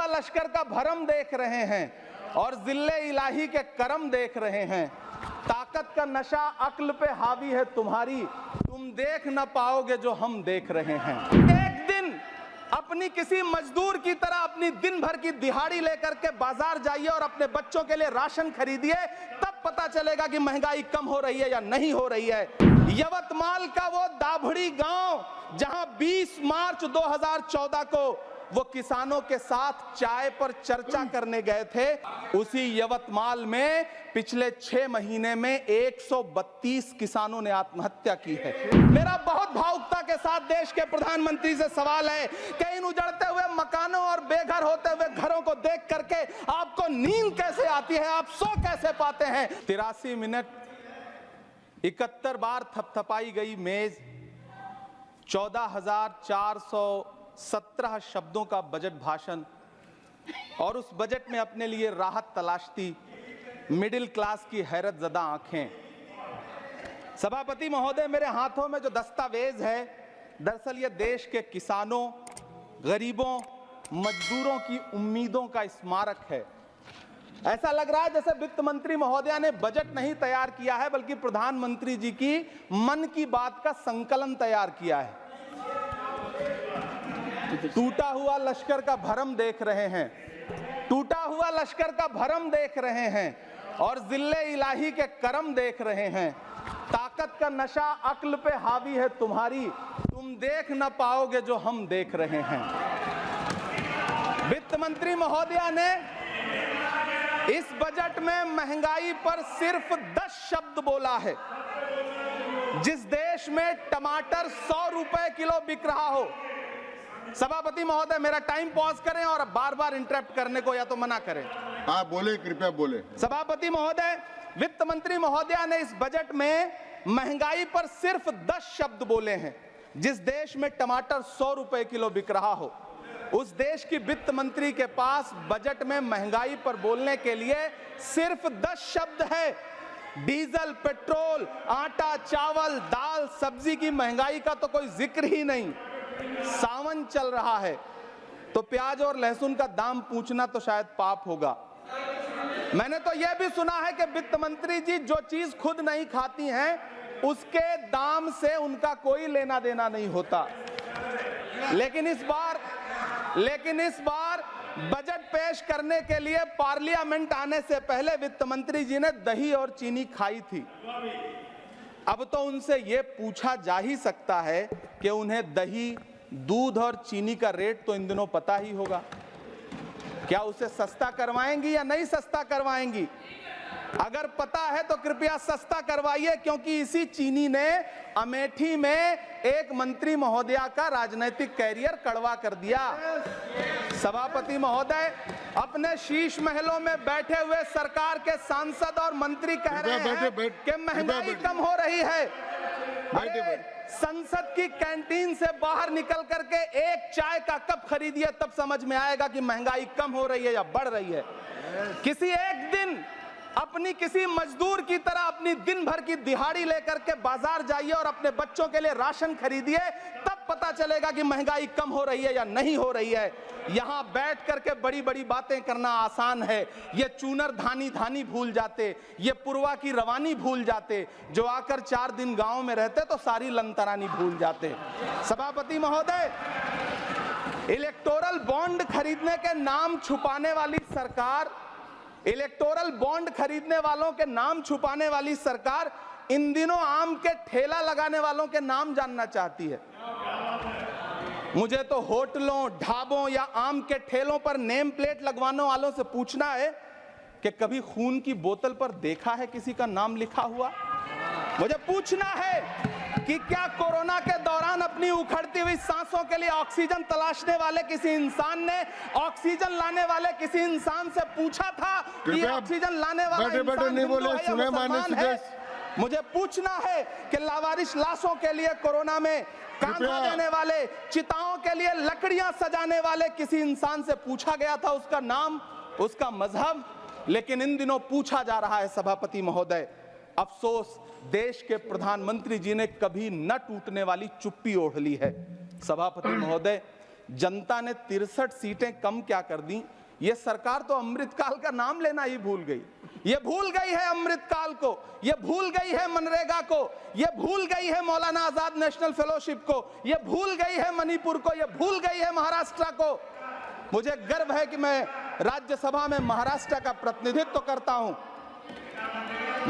हुआ लश्कर का भरम देख रहे हैं और जिल्ले इलाही के करम देख रहे हैं। ताकत का नशा अक्ल पे हावी है तुम्हारी, तुम देख न पाओगे जो हम देख रहे हैं। एक दिन अपनी किसी मजदूर की तरह अपनी दिन भर की दिहाड़ी लेकर के बाजार जाइए और अपने बच्चों के लिए राशन खरीदिए, तब पता चलेगा कि महंगाई कम हो रही है या नहीं हो रही है। यवतमाल का वो दाभड़ी गांव जहां 20 मार्च 2014 को वो किसानों के साथ चाय पर चर्चा करने गए थे, उसी यवतमाल में पिछले 6 महीने में 132 किसानों ने आत्महत्या की है। मेरा बहुत भावुकता के साथ देश के प्रधानमंत्री से सवाल है कि इन उजड़ते हुए मकानों और बेघर होते हुए घरों को देख करके आपको नींद कैसे आती है, आप सो कैसे पाते हैं। 83 मिनट 71 बार थपथपाई गई मेज, 14,417 शब्दों का बजट भाषण और उस बजट में अपने लिए राहत तलाशती मिडिल क्लास की हैरत ज़दा आंखें। सभापति महोदय, मेरे हाथों में जो दस्तावेज है, दरअसल ये देश के किसानों, गरीबों, मजदूरों की उम्मीदों का स्मारक है। ऐसा लग रहा है जैसे वित्त मंत्री महोदया ने बजट नहीं तैयार किया है, बल्कि प्रधानमंत्री जी की मन की बात का संकलन तैयार किया है। टूटा हुआ लश्कर का भरम देख रहे हैं, टूटा हुआ लश्कर का भरम देख रहे हैं और जिल्ले इलाही के करम देख रहे हैं। ताकत का नशा अक्ल पे हावी है तुम्हारी, तुम देख न पाओगे जो हम देख रहे हैं। वित्त मंत्री महोदया ने इस बजट में महंगाई पर सिर्फ 10 शब्द बोला है। जिस देश में टमाटर 100 रुपए किलो बिक रहा हो। सभापति महोदय, मेरा टाइम पॉज करें और बार बार इंटरप्ट करने को या तो मना करें। हाँ बोले, कृपया बोले। सभापति महोदय, वित्त मंत्री महोदया ने इस बजट में महंगाई पर सिर्फ 10 शब्द बोले हैं। जिस देश में टमाटर 100 रुपए किलो बिक रहा हो, उस देश की वित्त मंत्री के पास बजट में महंगाई पर बोलने के लिए सिर्फ 10 शब्द है। डीजल, पेट्रोल, आटा, चावल, दाल, सब्जी की महंगाई का तो कोई जिक्र ही नहीं। सावन चल रहा है तो प्याज और लहसुन का दाम पूछना तो शायद पाप होगा। मैंने तो यह भी सुना है कि वित्त मंत्री जी जो चीज खुद नहीं खाती हैं, उसके दाम से उनका कोई लेना देना नहीं होता। लेकिन इस बार बजट पेश करने के लिए पार्लियामेंट आने से पहले वित्त मंत्री जी ने दही और चीनी खाई थी। अब तो उनसे यह पूछा जा ही सकता है कि उन्हें दही, दूध और चीनी का रेट तो इन दिनों पता ही होगा। क्या उसे सस्ता करवाएंगी या नहीं सस्ता करवाएंगी? अगर पता है तो कृपया सस्ता करवाइए, क्योंकि इसी चीनी ने अमेठी में एक मंत्री महोदया का राजनीतिक कैरियर कड़वा कर दिया। सभापति महोदय, अपने शीश महलों में बैठे हुए सरकार के सांसद और मंत्री कह रहे हैं कि महंगाई कम हो रही है। संसद की कैंटीन से बाहर निकल करके एक चाय का कप खरीदिए, तब समझ में आएगा कि महंगाई कम हो रही है या बढ़ रही है। किसी एक दिन अपनी किसी मजदूर की तरह अपनी दिन भर की दिहाड़ी लेकर के बाजार जाइए और अपने बच्चों के लिए राशन खरीदिए, तब पता चलेगा कि महंगाई कम हो रही है या नहीं हो रही है। यहां बैठ करके बड़ी बड़ी बातें करना आसान है। ये चूनर धानी धानी भूल जाते, ये पुरवा की रवानी भूल जाते, जो आकर 4 दिन गांव में रहते तो सारी लंतरानी भूल जाते। सभापति महोदय, इलेक्टोरल बॉन्ड खरीदने के नाम छुपाने वाली सरकार, इलेक्टोरल बॉन्ड खरीदने वालों के नाम छुपाने वाली सरकार इन दिनों आम के ठेला लगाने वालों के नाम जानना चाहती है। मुझे तो होटलों, ढाबों या आम के ठेलों पर नेम प्लेट लगवाने वालों से पूछना है कि कभी खून की बोतल पर देखा है किसी का नाम लिखा हुआ? मुझे पूछना है कि क्या कोरोना के दौरान अपनी उखड़ती हुई सांसों के लिए ऑक्सीजन तलाशने वाले किसी इंसान ने ऑक्सीजन लाने वाले किसी इंसान से पूछा था कि ऑक्सीजन लाने वाला इंसान हिंदू है? मुझे पूछना है कि लावारिस लाशों के लिए कोरोना में कांधा देने वाले, चिताओं के लिए लकड़ियां सजाने वाले किसी इंसान से पूछा गया था उसका नाम, उसका मजहब? लेकिन इन दिनों पूछा जा रहा है। सभापति महोदय, अफसोस देश के प्रधानमंत्री जी ने कभी न टूटने वाली चुप्पी ओढ़ ली है। सभापति महोदय, जनता ने 63 सीटें कम क्या कर दी। ये सरकार तो अमृतकाल का नाम लेना ही भूल गई। ये भूल गई है अमृतकाल को, ये भूल गई है मनरेगा को, ये भूल गई है मौलाना आजाद नेशनल फेलोशिप को, ये भूल गई है मणिपुर को, ये भूल गई है महाराष्ट्र को। मुझे गर्व है कि मैं राज्यसभा में महाराष्ट्र का प्रतिनिधित्व करता हूं।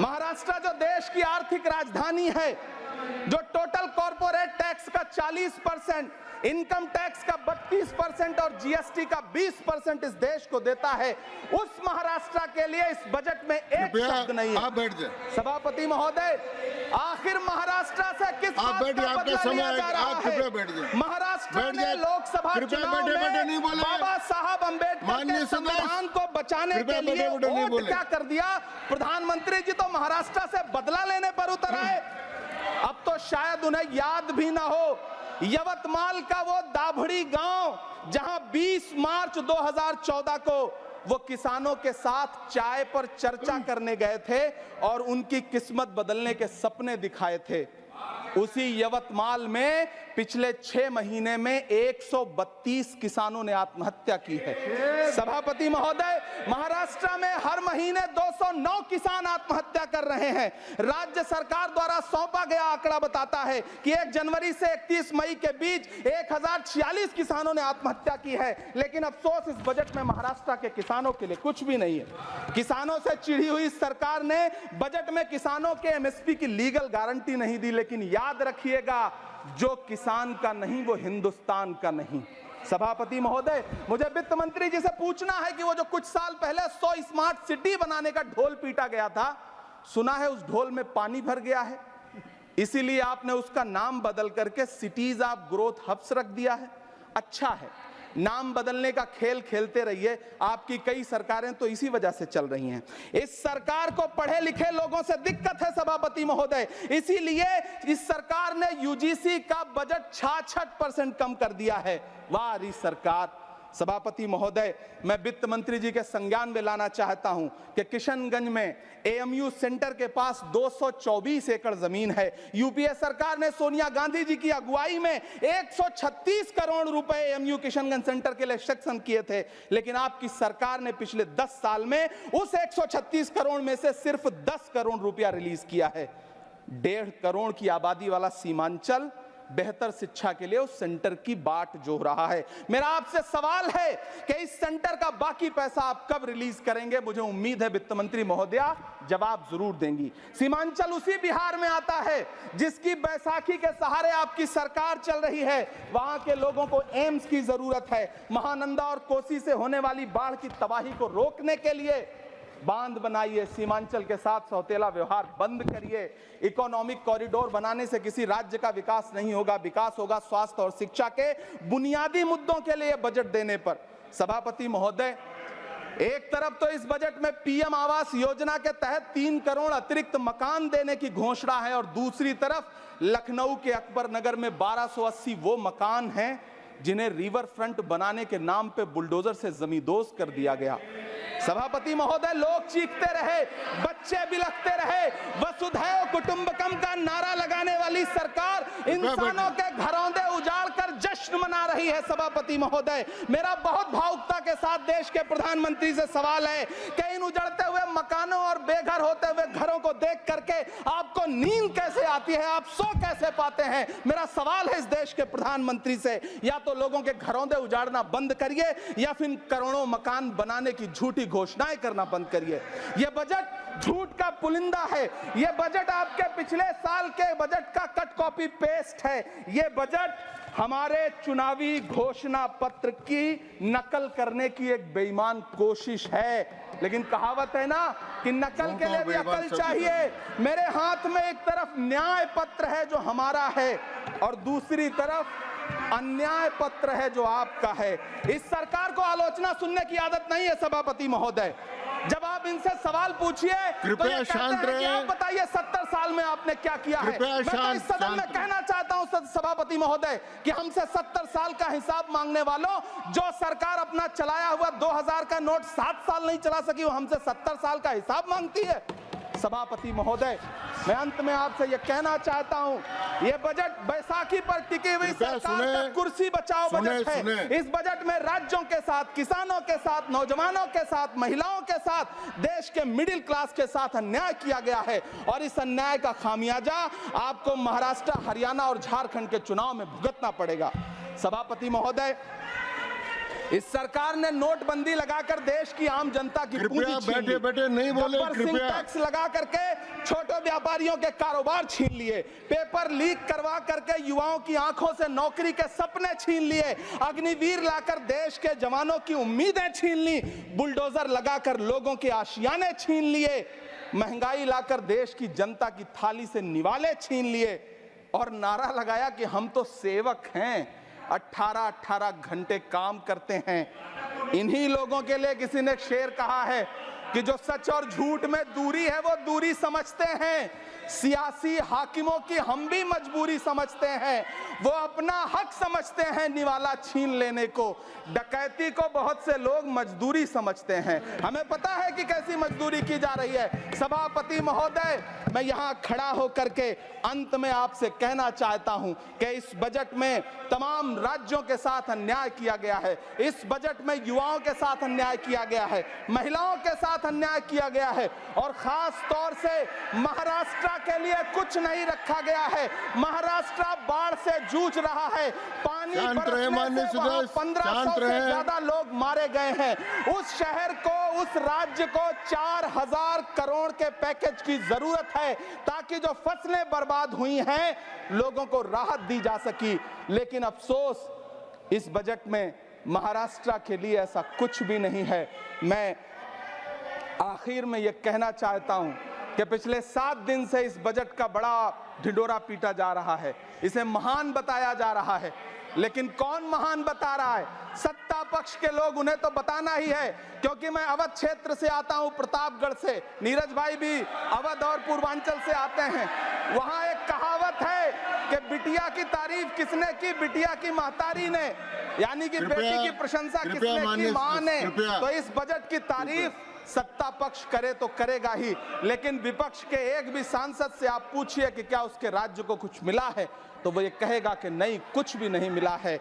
महाराष्ट्र जो देश की आर्थिक राजधानी है, जो टोटल कॉर्पोरेट टैक्स का 40%, इनकम टैक्स का 32% और जीएसटी का 20% इस देश को देता है, उस महाराष्ट्र के लिए इस बजट में एक शब्द नहीं है। आप बैठ जाए। सभापति महोदय, आखिर महाराष्ट्र से किस बात का बदला लिया जा रहा है? महाराष्ट्र ने लोकसभा चुनाव में बाबा साहब अम्बेडकर के संविधान को बचाने के लिए वोट क्या कर दिया? प्रधानमंत्री जी तो महाराष्ट्र से बदला लेने पर उतर आए। अब तो शायद उन्हें याद भी ना हो यवतमाल का वो दाभड़ी गांव, जहां 20 मार्च 2014 को वो किसानों के साथ चाय पर चर्चा करने गए थे और उनकी किस्मत बदलने के सपने दिखाए थे। उसी यवतमाल में पिछले 6 महीने में 132 किसानों ने आत्महत्या की है। सभापति महोदय, महाराष्ट्र में हर महीने 209 किसान आत्महत्या कर रहे हैं। राज्य सरकार द्वारा सौंपा गया आंकड़ा बताता है कि 1 जनवरी से 31 मई के बीच 1046 किसानों ने आत्महत्या की है। लेकिन अफसोस, इस बजट में महाराष्ट्र के किसानों के लिए कुछ भी नहीं है। किसानों से चिढ़ी हुई सरकार ने बजट में किसानों के एमएसपी की लीगल गारंटी नहीं दी। लेकिन याद रखिएगा, जो किसान का नहीं वो हिंदुस्तान का नहीं। सभापति महोदय, मुझे वित्त मंत्री जी से पूछना है कि वो जो कुछ साल पहले 100 स्मार्ट सिटी बनाने का ढोल पीटा गया था, सुना है उस ढोल में पानी भर गया है, इसीलिए आपने उसका नाम बदल करके सिटीज ऑफ ग्रोथ हब्स रख दिया है। अच्छा है, नाम बदलने का खेल खेलते रहिए। आपकी कई सरकारें तो इसी वजह से चल रही हैं। इस सरकार को पढ़े लिखे लोगों से दिक्कत है सभापति महोदय, इसीलिए इस सरकार ने यूजीसी का बजट 66% कम कर दिया है। वाह री सरकार। सभापति महोदय, मैं वित्त मंत्री जी के संज्ञान में लाना चाहता हूं कि किशनगंज में एएमयू सेंटर के पास 224 एकड़ जमीन है। यूपीए सरकार ने सोनिया गांधी जी की अगुवाई में 136 करोड़ रुपए एएमयू किशनगंज सेंटर के लिए सेक्शन किए थे। लेकिन आपकी सरकार ने पिछले 10 साल में उस 136 करोड़ में से सिर्फ 10 करोड़ रुपया रिलीज किया है। 1.5 करोड़ की आबादी वाला सीमांचल बेहतर शिक्षा के लिए उस सेंटर की बाट जोह रहा है। मेरा आपसे सवाल है कि इस सेंटर का बाकी पैसा आप कब रिलीज करेंगे? मुझे उम्मीद है वित्त मंत्री महोदया जवाब जरूर देंगी। सीमांचल उसी बिहार में आता है जिसकी बैसाखी के सहारे आपकी सरकार चल रही है। वहां के लोगों को एम्स की जरूरत है। महानंदा और कोसी से होने वाली बाढ़ की तबाही को रोकने के लिए बांध बनाइए, सीमांचल के साथ सौतेला व्यवहार बंद करिए। इकोनॉमिक कॉरिडोर बनाने से किसी राज्य का विकास नहीं होगा। विकास होगा स्वास्थ्य और शिक्षा के बुनियादी मुद्दों के लिए बजट देने पर। सभापति महोदय, एक तरफ तो इस बजट में पीएम आवास योजना के तहत 3 करोड़ अतिरिक्त मकान देने की घोषणा है और दूसरी तरफ लखनऊ के अकबर नगर में 1280 वो मकान हैं जिन्हें रिवर फ्रंट बनाने के नाम पे बुलडोजर से जमींदोज कर दिया गया। सभापति महोदय, लोग चीखते रहे, बच्चे बिलखते रहे, वसुधैव कुटुंबकम का नारा लगाने वाली सरकार इंसानों के घरौंदे उजाड़ कर जश्न मना रही है। सभापति महोदय, मेरा बहुत भावुकता के साथ देश के प्रधानमंत्री से सवाल है कि इन उजड़ते हुए मकानों और बेघर होते हुए घरों को देख करके आपको नींद कैसे आती है, आप सो कैसे पाते हैं? मेरा सवाल है इस देश के प्रधानमंत्री से, या तो लोगों के घरौंदे उजाड़ना बंद करिए या फिर करोड़ों मकान बनाने की झूठी घोषणाएं करना बंद करिए। यह बजट झूठ का पुलिंदा है। यह बजट आपके पिछले साल के बजट का कट कॉपी पेस्ट है। यह बजट हमारे चुनावी घोषणा पत्र की नकल करने की एक बेईमान कोशिश है। लेकिन कहावत है ना कि नकल के लिए भी अकल चाहिए। मेरे हाथ में एक तरफ न्याय पत्र है जो हमारा है और दूसरी तरफ अन्याय पत्र है जो आपका है। इस सरकार को आलोचना सुनने की आदत नहीं है सभापति महोदय। जब आप इनसे सवाल पूछिए तो ये कहते हैं कि आप बताइए 70 साल में आपने क्या किया है। मैं तो इस सदन में कहना चाहता हूं सभापति महोदय कि हमसे 70 साल का हिसाब मांगने वालों, जो सरकार अपना चलाया हुआ 2000 का नोट 7 साल नहीं चला सकी, वो हमसे 70 साल का हिसाब मांगती है। सभापति महोदय, मैं अंत में आपसे यह कहना चाहता हूं, यह बजट बैसाखी पर टिकी हुई सरकार का कुर्सी बचाओ बजट है। इस बजट में राज्यों के साथ, किसानों के साथ, नौजवानों के साथ, महिलाओं के साथ, देश के मिडिल क्लास के साथ अन्याय किया गया है और इस अन्याय का खामियाजा आपको महाराष्ट्र, हरियाणा और झारखंड के चुनाव में भुगतना पड़ेगा। सभापति महोदय, इस सरकार ने नोटबंदी लगाकर देश की आम जनता की पूंजी छीन ली। बैठे नहीं बोले, कृपया। टैक्स लगा करके छोटे व्यापारियों के कारोबार छीन लिए, पेपर लीक करवा करके युवाओं की आंखों से नौकरी के सपने छीन लिए, अग्निवीर लाकर देश के जवानों की उम्मीदें छीन ली, बुलडोजर लगाकर लोगों के आशियाने छीन लिए, महंगाई लाकर देश की जनता की थाली से निवाले छीन लिए और नारा लगाया कि हम तो सेवक हैं, 18-18 घंटे काम करते हैं। इन्हीं लोगों के लिए किसी ने शेर कहा है कि जो सच और झूठ में दूरी है वो दूरी समझते हैं, सियासी हाकिमों की हम भी मजबूरी समझते हैं, वो अपना हक समझते हैं निवाला छीन लेने को, डकैती को बहुत से लोग मजदूरी समझते हैं। हमें पता है कि कैसी मजदूरी की जा रही है। सभापति महोदय, मैं यहाँ खड़ा होकर के अंत में आपसे कहना चाहता हूं कि इस बजट में तमाम राज्यों के साथ अन्याय किया गया है, इस बजट में युवाओं के साथ अन्याय किया गया है, महिलाओं के साथ अन्याय किया गया है और खास तौर से महाराष्ट्र के लिए कुछ नहीं रखा गया है। महाराष्ट्र बाढ़ से जूझ रहा है, पानी बरसने से वहां 1500 से ज्यादा लोग मारे गए हैं। उस शहर को, उस राज्य को 4000 करोड़ के पैकेज की जरूरत है ताकि जो फसलें बर्बाद हुई हैं लोगों को राहत दी जा सकी। लेकिन अफसोस, इस बजट में महाराष्ट्र के लिए ऐसा कुछ भी नहीं है। मैं आखिर में यह कहना चाहता हूं कि पिछले 7 दिन से इस बजट का बड़ा ढिंढोरा पीटा जा रहा है, इसे महान बताया जा रहा है, लेकिन कौन महान बता रहा है? सत्ता पक्ष के लोग, उन्हें तो बताना ही है। क्योंकि मैं अवध क्षेत्र से आता हूं, प्रतापगढ़ से, नीरज भाई भी अवध और पूर्वांचल से आते हैं। वहां एक कहावत है कि बिटिया की तारीफ किसने की? बिटिया की महतारी ने, यानी कि बेटी की प्रशंसा किसने की? मां ने। तो इस बजट की तारीफ सत्ता पक्ष करे तो करेगा ही, लेकिन विपक्ष के एक भी सांसद से आप पूछिए कि क्या उसके राज्य को कुछ मिला है, तो वो ये कहेगा कि नहीं, कुछ भी नहीं मिला है।